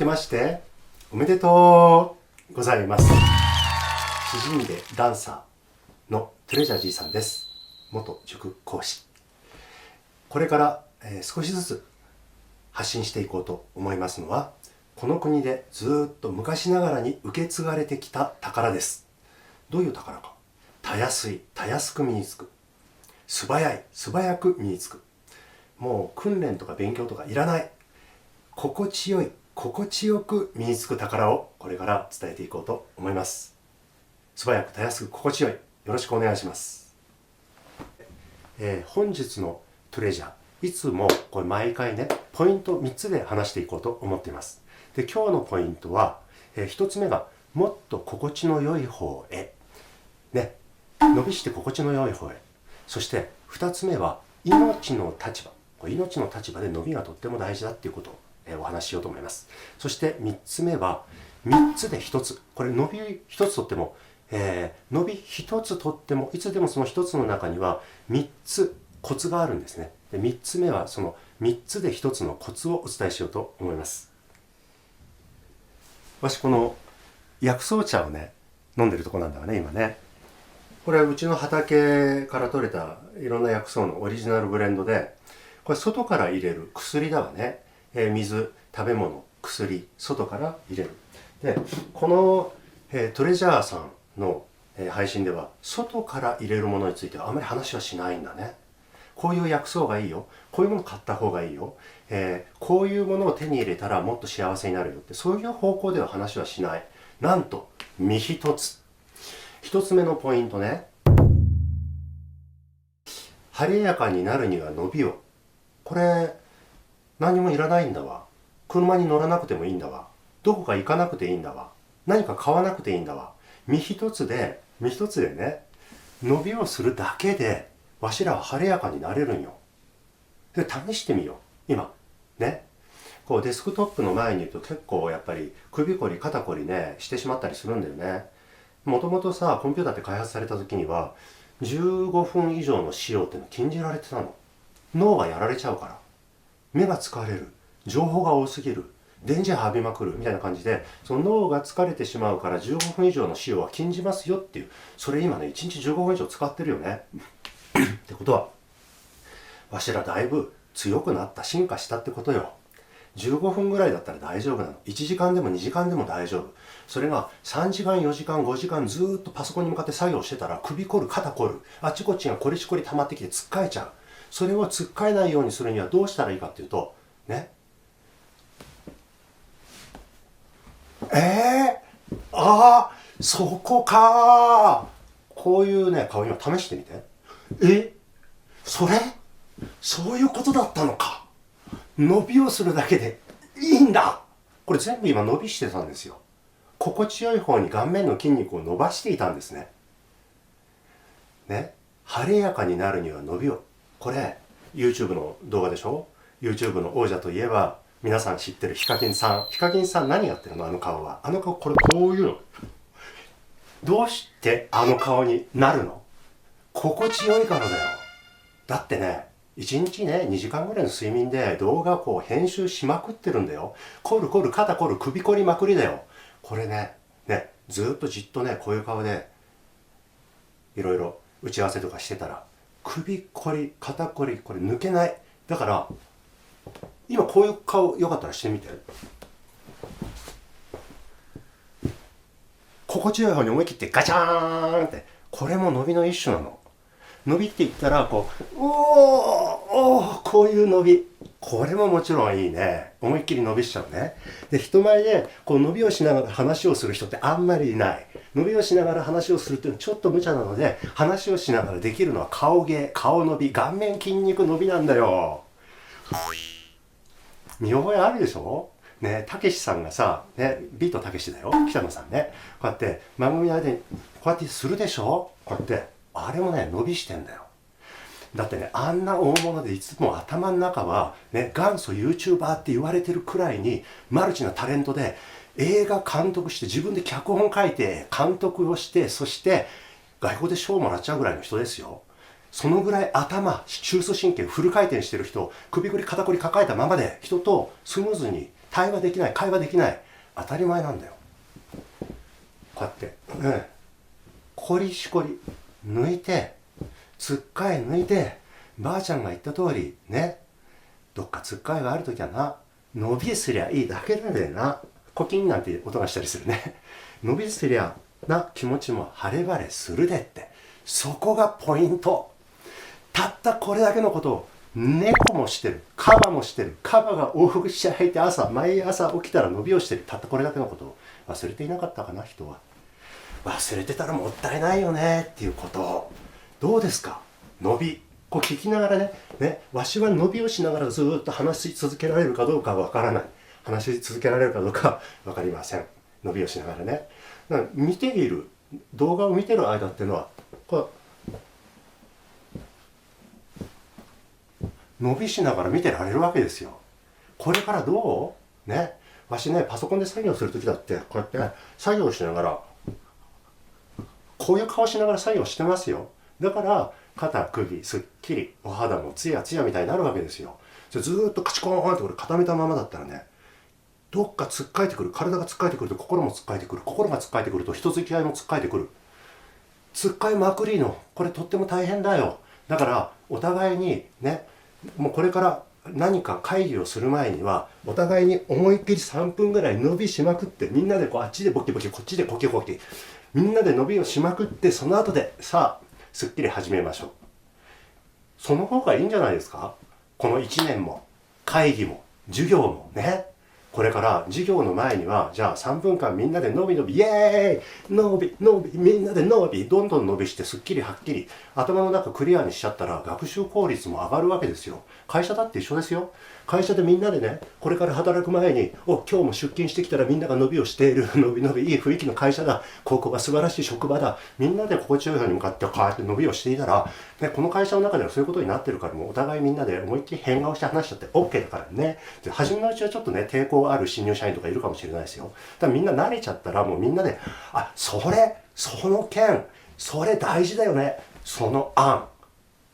けましておめでとうございます。詩人でダンサーのトレジャーじいさんです。元塾講師。これから、少しずつ発信していこうと思いますのは、この国でずっと昔ながらに受け継がれてきた宝です。どういう宝か。たやすい、たやすく身につく。素早い、素早く身につく。もう訓練とか勉強とかいらない。心地よい、心地よく身につく宝をこれから伝えていこうと思います。素早くたやすく心地よい、よろしくお願いします。本日のトレジャー、いつもこれ毎回ねポイント3つで話していこうと思っています。で、今日のポイントは、1つ目がもっと心地の良い方へね、伸びして心地の良い方へ。そして2つ目は命の立場、命の立場で伸びがとっても大事だっていうことをお話ししようと思います。そして3つ目は3つで1つ、これ伸び1つとっても、伸び1つとってもいつでもその1つの中には3つコツがあるんですね。で、3つ目はその3つで1つのコツをお伝えしようと思います。私この薬草茶をね飲んでるとこなんだわね今ね。これはうちの畑から採れたいろんな薬草のオリジナルブレンドで、これ外から入れる薬だわね。水、食べ物、薬、外から入れる。で、この、トレジャーさんの、配信では外から入れるものについてはあまり話はしないんだね。こういう薬草がいいよ、こういうもの買った方がいいよ、こういうものを手に入れたらもっと幸せになるよって、そういう方向では話はしない。なんと身一つ。一つ目のポイントね、晴れやかになるには伸びを。これ何もいらないんだわ。車に乗らなくてもいいんだわ。どこか行かなくていいんだわ。何か買わなくていいんだわ。身一つでね、伸びをするだけでわしらは晴れやかになれるんよ。で、試してみよう。今ね、こうデスクトップの前にいると結構やっぱり首こり肩こりねしてしまったりするんだよね。もともとさ、コンピューターって開発された時には15分以上の使用っていうの禁じられてたの。脳がやられちゃうから、目が疲れる、情報が多すぎる、電磁波浴びまくるみたいな感じで、その脳が疲れてしまうから15分以上の使用は禁じますよっていう。それ今ね1日15分以上使ってるよねってことはわしらだいぶ強くなった、進化したってことよ。15分ぐらいだったら大丈夫なの。1時間でも2時間でも大丈夫。それが3時間4時間5時間ずーっとパソコンに向かって作業してたら首凝る、肩凝る、あっちこっちがこりしこり溜まってきてつっかえちゃう。それをつっかえないようにするにはどうしたらいいかっていうとね、そこか。こういうね顔今試してみて。そういうことだったのか。伸びをするだけでいいんだ。これ全部今伸びしてたんですよ。心地よい方に顔面の筋肉を伸ばしていたんですね。晴れやかになるには伸びを。これ YouTube の動画でしょ。 YouTube の王者といえば皆さん知ってるヒカキンさん。ヒカキンさん何やってるの？あの顔は。あの顔、これこういうの。どうしてあの顔になるの？心地よいからだよ。だってね、1日ね2時間ぐらいの睡眠で動画こう編集しまくってるんだよ。凝る凝る肩凝る首凝りまくりだよ。これねずっとじっとねこういう顔でいろいろ打ち合わせとかしてたら首凝り肩凝りこれ抜けない。だから今こういう顔よかったらしてみて。心地よい方に思い切ってガチャーンって。これも伸びの一種なの。伸びって言ったらこうこういう伸び、これももちろんいいね。思いっきり伸びしちゃうね。で、人前でこう伸びをしながら話をする人ってあんまりいない。伸びをしながら話をするっていうのはちょっと無茶なので、話をしながらできるのは顔芸、顔伸び、顔面筋肉伸びなんだよ。見覚えあるでしょね。たけしさんがさ、ね、ビートたけしだよ、北野さんね、こうやって番組の間にこうやってするでしょ。こうやってあれもね伸びしてんだよ。だってね、あんな大物でいつも頭の中はね元祖 YouTuber って言われてるくらいにマルチなタレントで、映画監督して自分で脚本書いて監督をして、そして外国で賞をもらっちゃうぐらいの人ですよ。そのぐらい中枢神経フル回転してる人、首振り肩こり抱えたままで人とスムーズに対話できない、会話できない、当たり前なんだよ。こうやって、こりしこり抜いて、つっかえ抜いて、ばあちゃんが言った通りね、どっかつっかえがあるときはな、伸びすりゃいいだけなんだよな。コキンなんて音がしたりするね。伸びすりゃな気持ちも晴れ晴れするでって、そこがポイント。たったこれだけのことを猫もしてる、カバもしてる、カバが往復し履いて毎朝起きたら伸びをしてる、たったこれだけのことを忘れていなかったかな、人は。忘れてたらもったいないよねっていうことを。どうですか、伸び。こう聞きながらね、わしは伸びをしながらずっと話し続けられるかどうかはわからない。話し続けられるかどうかはわかりません。伸びをしながらね。だから見ている、動画を見てる間っていうのは、こう伸びしながら見てられるわけですよ。これからどうね、わしね、パソコンで作業するときだって、こうやって、作業しながら、こういう顔しながら作業してますよ。だから肩首すっきり、お肌もツヤツヤみたいになるわけですよ。ずーっとカチコーンってこれ固めたままだったらね、どっかつっかえてくる、体がつっかえてくると心もつっかえてくる、心がつっかえてくると人付き合いもつっかえてくる。つっかえまくりの、これとっても大変だよ。だからお互いにね、もうこれから何か会議をする前にはお互いに思いっきり3分ぐらい伸びしまくって、みんなでこうあっちでボキボキ、こっちでコキコキ、みんなで伸びをしまくって、その後でさあすっきり始めましょう。その方がいいんじゃないですか。この1年も会議も授業もね、これから授業の前にはじゃあ3分間みんなで伸び伸び、イエーイ、伸び伸び、みんなで伸び、どんどん伸びしてすっきりはっきり頭の中クリアにしちゃったら学習効率も上がるわけですよ。会社だって一緒ですよ。会社でみんなでね、これから働く前に、今日も出勤してきたらみんなが伸びをしている、伸び伸びいい雰囲気の会社だ、ここが素晴らしい職場だ、みんなで心地よい方に向かってこうやって伸びをしていたら、ね、この会社の中ではそういうことになってるから、もうお互いみんなで思いっきり変顔して話しちゃって OK だからね。で初めのうちはちょっとね、抵抗ある新入社員とかいるかもしれないですよ。だからみんな慣れちゃったら、もうみんなで、その件、それ大事だよね、その案、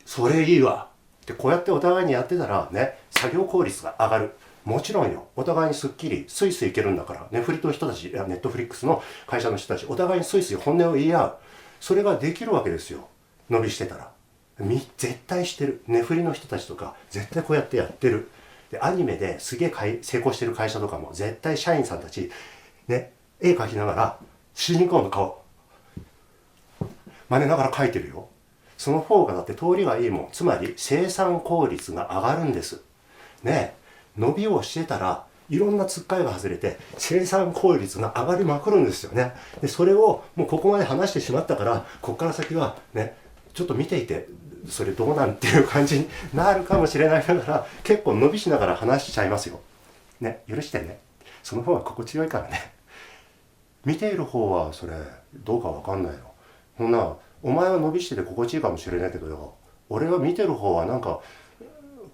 それいいわってこうやってお互いにやってたらね、作業効率が上がる。もちろんよ、お互いにすっきりスイスイいけるんだから。ネフリの人たち、ネットフリックスの会社の人たち、お互いにスイスイ本音を言い合う、それができるわけですよ。伸びしてたら絶対してる。ネフリの人たちとか絶対こうやってやってる。でアニメですげえ成功してる会社とかも絶対社員さんたちね、絵描きながら主人公の顔真似ながら描いてるよ。その方がだって通りがいいもん。つまり生産効率が上がるんですね。伸びをしてたらいろんなつっかえが外れて生産効率が上がりまくるんですよね。でそれをもうここまで話してしまったから、ここから先はね、ちょっと見ていてそれどうなんていう感じになるかもしれないから、結構伸びしながら話しちゃいますよね。許してね、その方が心地よいからね。見ている方はそれどうかわかんないの。そんなお前は伸びしてて心地いいかもしれないけどよ、俺は見てる方はなんか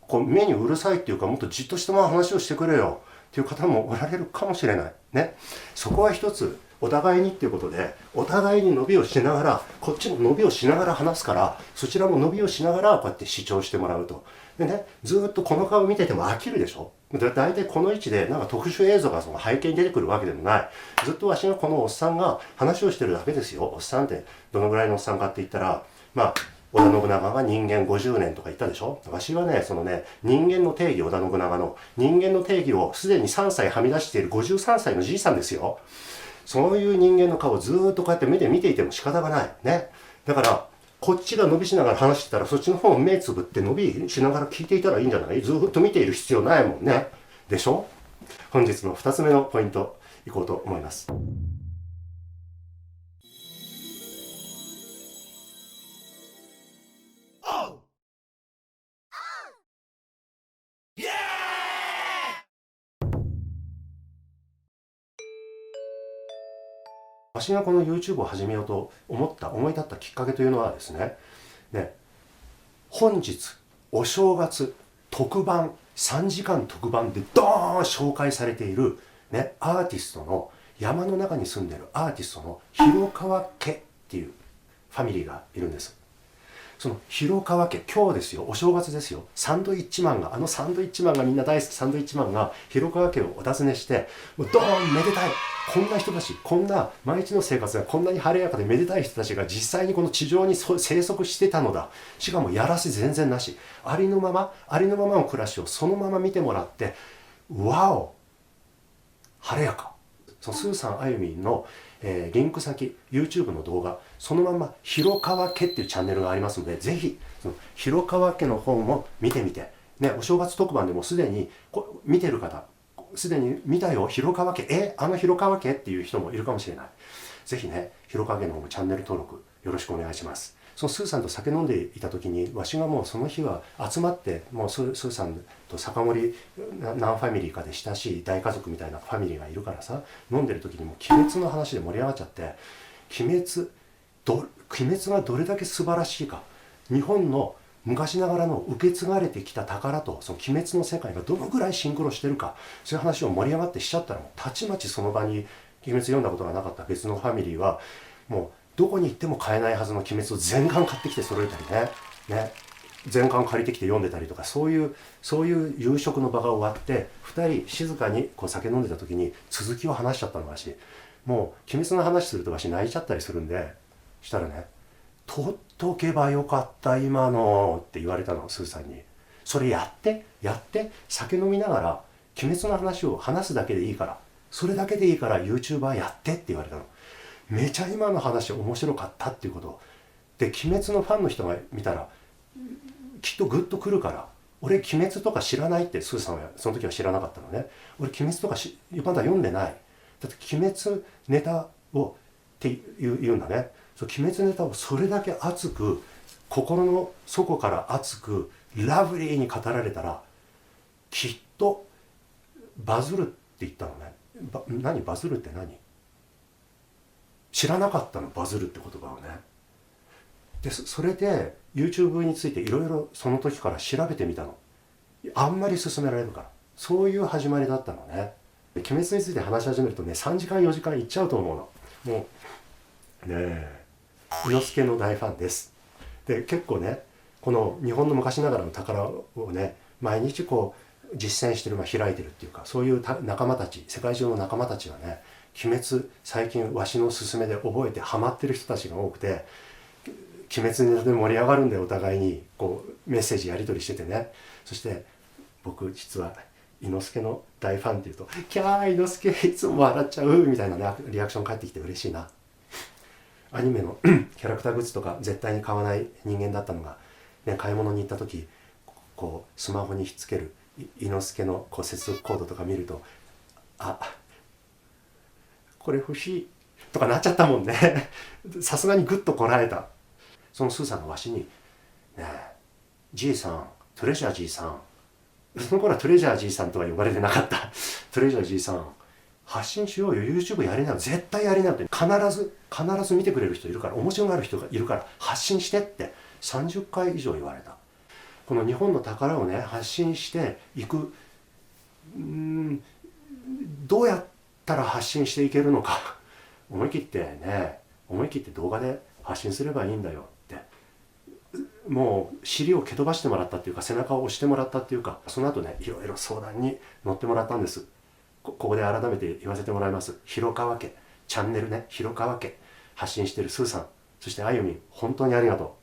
こう目にうるさいっていうか、もっとじっとしたまま話をしてくれよっていう方もおられるかもしれないね。そこは一つお互いにっていうことで、お互いに伸びをしながら、こっちも伸びをしながら話すから、そちらも伸びをしながらこうやって視聴してもらうと。でね、ずっとこの顔見てても飽きるでしょ。だいたいこの位置でなんか特殊映像がその背景に出てくるわけでもない。ずっとわしがこのおっさんが話をしてるだけですよ。おっさんってどのぐらいのおっさんかって言ったら、織田信長が人間50年とか言ったでしょ。わしはね、そのね、人間の定義、織田信長の人間の定義をすでに3歳はみ出している53歳のじいさんですよ。そういう人間の顔をずーっとこうやって目で見ていても仕方がないね。だからこっちが伸びしながら話してたら、そっちの方を目つぶって伸びしながら聞いていたらいいんじゃない。ずーっと見ている必要ないもんね。でしょ。本日の2つ目のポイントいこうと思います。私がこの YouTube を始めようと思い立ったきっかけというのはですね、本日お正月特番、3時間特番でドーン紹介されている、アーティストの、山の中に住んでいるアーティストの広川家っていうファミリーがいるんです。その広川家、今日ですよ、お正月ですよ、サンドイッチマンが、サンドイッチマンがみんな大好きサンドイッチマンが広川家をお訪ねして、もうドーンめでたい、こんな人たち、こんな毎日の生活がこんなに晴れやかでめでたい人たちが実際にこの地上に生息してたのだ。しかもやらせ全然なし、ありのままの暮らしをそのまま見てもらって、わお晴れやか。そのスーさんあゆみんの、リンク先 YouTube の動画、そのまま広川家っていうチャンネルがありますので、ぜひその広川家の方も見てみて、ね、お正月特番でもすでに見てる方、すでに見たよ広川家、あの広川家っていう人もいるかもしれない。ぜひね、広川家の方もチャンネル登録よろしくお願いします。そのスーさんと酒飲んでいた時に、わしがもうその日は集まって、もうスーさんと酒盛り何ファミリーかで親しい大家族みたいなファミリーがいるからさ、飲んでる時にもう鬼滅の話で盛り上がっちゃって、鬼滅がどれだけ素晴らしいか、日本の昔ながらの受け継がれてきた宝とその鬼滅の世界がどのぐらいシンクロしてるか、そういう話を盛り上がってしちゃったら、もうたちまちその場に鬼滅読んだことがなかった別のファミリーはもうどこに行っても買えないはずの鬼滅を全巻買ってきて揃えたりね、全巻借りてきて読んでたりとか、そういう夕食の場が終わって2人静かにこう酒飲んでた時に続きを話しちゃったの。わしもう鬼滅の話するとわし泣いちゃったりするんで、したらね、取っとけばよかった今のって言われたの、スーさんに。それやって酒飲みながら鬼滅の話を話すだけでいいから、それだけでいいから YouTuber やってって言われたの。めちゃ今の話面白かったっていうことで、鬼滅のファンの人が見たらきっとグッとくるから。俺鬼滅とか知らないって、スーさんはその時は知らなかったのね。俺鬼滅とかまだ読んでない。だって鬼滅ネタをって言うんだね。そう、鬼滅ネタをそれだけ熱く、心の底から熱くラブリーに語られたら、きっとバズるって言ったのね。何バズるって何？知らなかったの、バズるって言葉をね。でそれで YouTube についていろいろその時から調べてみたの。あんまり勧められるから。そういう始まりだったのね。鬼滅について話し始めるとね、3時間4時間いっちゃうと思うの。もうねえ、伊之助の大ファンです。で結構ね、この日本の昔ながらの宝をね、毎日こう実践してる、開いてるっていうか、そういう仲間たち、世界中の仲間たちがね、鬼滅最近わしの勧めで覚えてハマってる人たちが多くて、鬼滅ネタで盛り上がるんだよ、お互いにこうメッセージやり取りしててね。そして僕実は伊之助の大ファンっていうと、キャー伊之助いつも笑っちゃうみたいなね、リアクション返ってきて嬉しいな。アニメのキャラクターグッズとか絶対に買わない人間だったのが、ね、買い物に行った時こうスマホにひっつける伊之助のこう接続コードとか見ると、あ、これ欲しいとかなっちゃったもんね。さすがにグッとこらえた。そのスーさんがわしに、ねえ、じいさん、トレジャーじいさん、その頃はトレジャーじいさんとは呼ばれてなかった。トレジャーじいさん、発信しようよ、YouTube やりなよ、絶対やりなよって、必ず見てくれる人いるから、面白がる人がいるから発信してって30回以上言われた。この日本の宝をね、発信していく、どうやったら発信していけるのか、思い切って動画で発信すればいいんだよって、もう尻を蹴飛ばしてもらったっていうか、背中を押してもらったっていうか、その後ね、いろいろ相談に乗ってもらったんです。ここで改めて言わせてもらいます。広川家チャンネルね、広川家発信してるスーさん、そしてあゆみん、本当にありがとう。